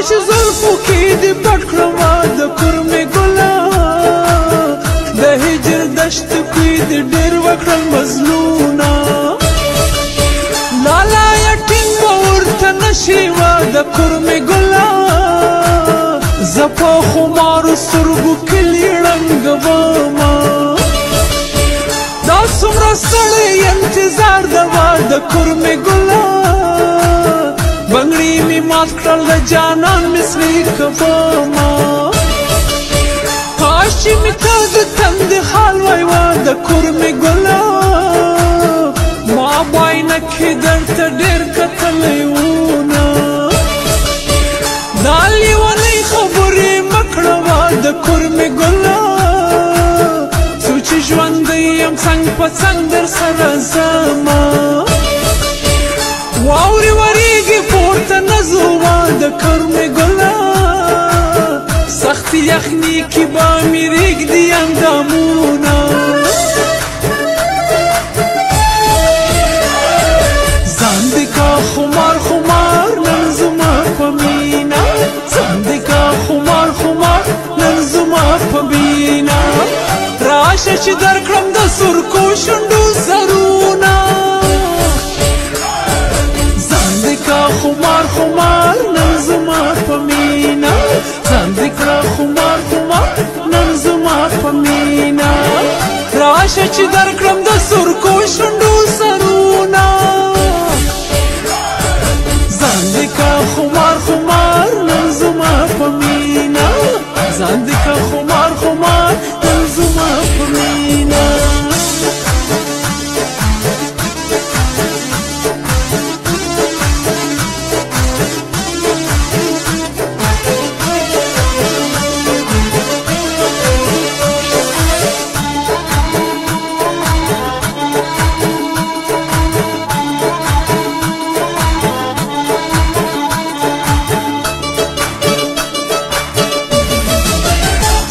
راشه چې زلفو کې دې پټ کړمه د کورمې ګله د هجر دشت کې دې ډېر وکړل مزلونه لالا یا ټینګ به ورته نشي وه د کورمې ګله زه په خمارو سترګو کې ړنګومه دا څومره ستړی انتظار دوا د کورمې ګله بنګړي مې مات کړل د جانان مثلې کومه کاش چې مې ته د تندې حال وایوه د کورمې ګله ما باینکې درته ډېر کتلی وونه دا لیونۍ خبرې مه کړوه د کورمې ګله څو چې ژوندی یم څنګ په څنګ در سره ځمه واورې ورېږي پورته نه ځوه د کورمې ګله سختې یخني کې به مې رېږدي اندامونه ځان دې کا خمار خمار نن زما په مینه ځان دې کا خمار خمار نن زما په مینه راشه چې درکړم د سرکو شونډو سرونه ځان دې کا خمار خمار نن زما په مینه ځان دې کا خمار خمار نن زما په مینه راشه چې درکړم د سرکو شونډو سرونه ځان دې کا خمار خمار نن زما په مینه ځان دې کا خمار خمار نن زما په مینه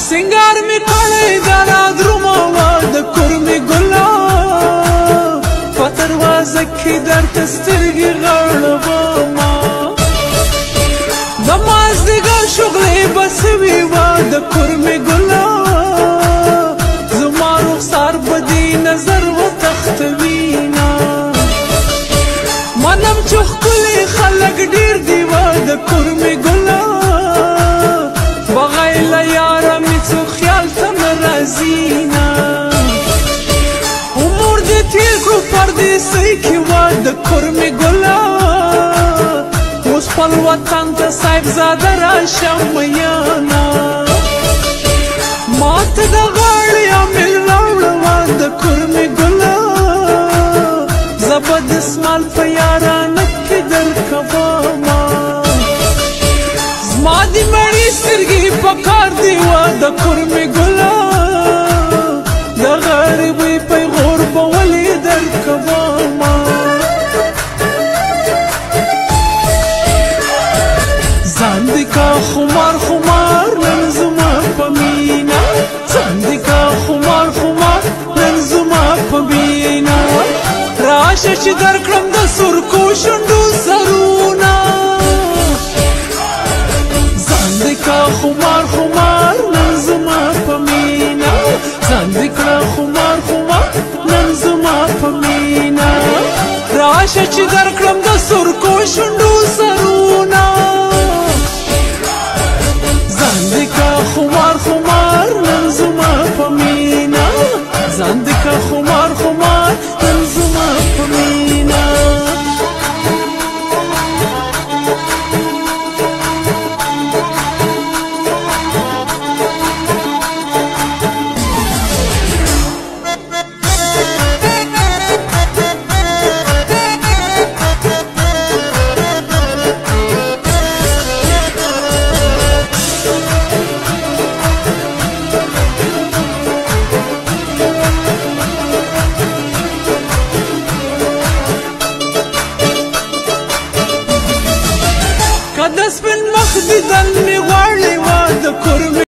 سنگار می کړی دا درومه وه د کورمې ګله په دروازه کې درته سترګې غړومه د مازدیګر شغلې به سوي وه د کورمې ګله زما رخسار به دې نظر وتښتوینه منم چې ښکلي خلک ډېر دي وه د کورمې ګله بغیر له یاره مې څو خیال ته نه راځینه عمر دې تېر کړو پردیسۍ کې وه د کورمې ګله اوس خپل وطن ته صاحبزاده راشه میانه ما ته د غاړې امېل راوړه وه د کورمې ګله زه به دسمال په یارانه کې درکومه زما د مړې سترګې په کار دي وه د کورمې ګله د غریبۍ پیغور به ولې درکومه ځان دې کا خمار خمار نن زما په مینه ځان دې کا خمار خمار نن زما په مینه راشه چې درکړم د سرکو شونډو سرونه ځان دې کا خمار خمار نن زما په مینه ځان دې کا خمار خمار نن زما په مینه راشه چې درکړم د سرکو شونډو سرونه ځان دې کا خمار خمار نن زما په مینه ځان دې کا خمار خمار